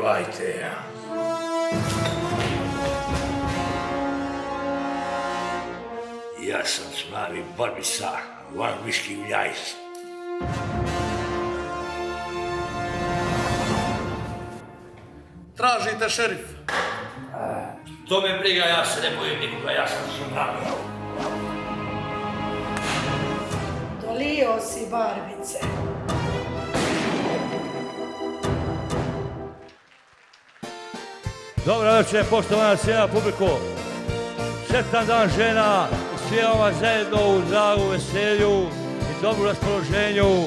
pjevajte. Ja sam Cmani Barbica, Van Viški Vljajs. Tražite šerif. To me briga, ja se ne bojim nikoga, ja sam Cmani. Dolio si barbice. Dobro večer, poštovana cijela publiko. Sretan dan žena, svijemo vas zajedno u zdravu veselju i dobru raspoloženju.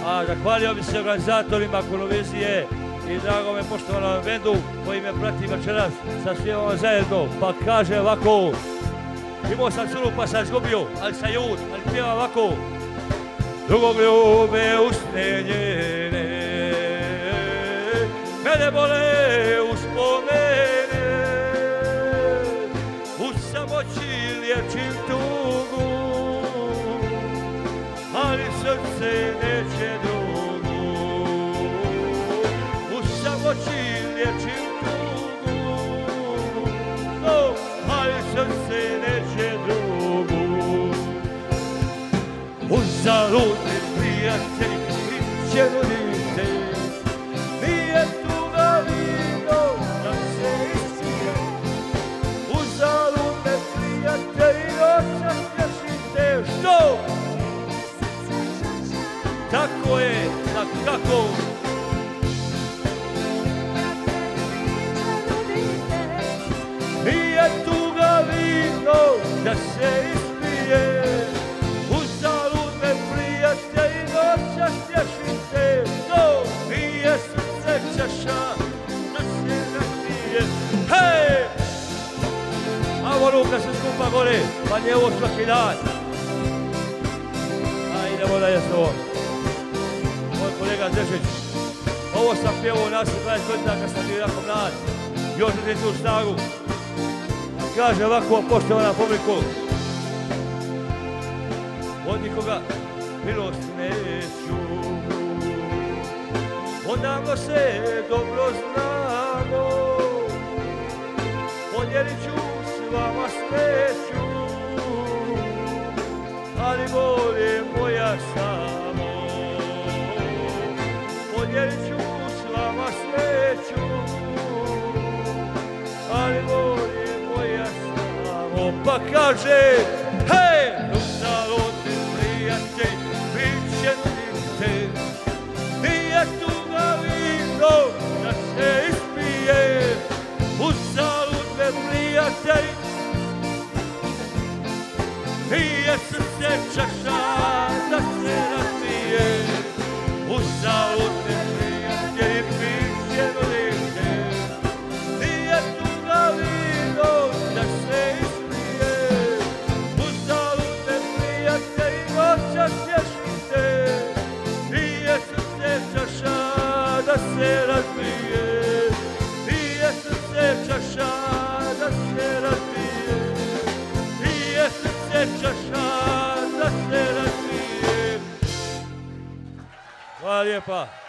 A zahvalio bi se organizatorima Konovizije i drago me poštovanom bendu koji me prati večeras sa svijemo vas zajedno. Pa kaže ovako, imao sam curu pa sam izgubio, ali sam jud, ali pjeva ovako. Drugog ljube usne njene, mene bole uspomene, u samoći liječim tugu, ali srce neće drugu. U samoći liječim tugu, ali srce neće drugu. Uzaludni prijatelj, priče roditelj, nije tuga vino da se iscije. Uzaludni prijatelj, noća tješite, što? Tako je, kako? Nije tuga vino da se ispije. Tješite, to nije srce čaša da se napije. Hej! Avo ruka se skupa gore, pa nije ovo svaki dan. A idemo dalje s ovom. Moj kolega Zešić, ovo sam pjevao nas 20 godina kad sam bio jako mlad. Još ne tu snagu. Kaže ovako, poštovana publiku, od nikoga milost neću, odavno se dobro znamo, podijelit ću s vama sreću, ali bolje moja samo. Podijelit ću s vama sreću, ali bolje moja samo. Pa kaže, hej, uzaludni prijatelj, bit će roditelj, nije tuga vino da se ispije. Uzaludni prijatelj, nije srce čaša da se razbije. Uzaludni prijatelj, bit će roditelj, nije tuga vino da se ispije. Uzaludni prijatelj, noća tješite, nije srce čaša da se razbije. Nije srce čaša da se razbije. Nije srce čaša da se razbije. Hvala lijepa.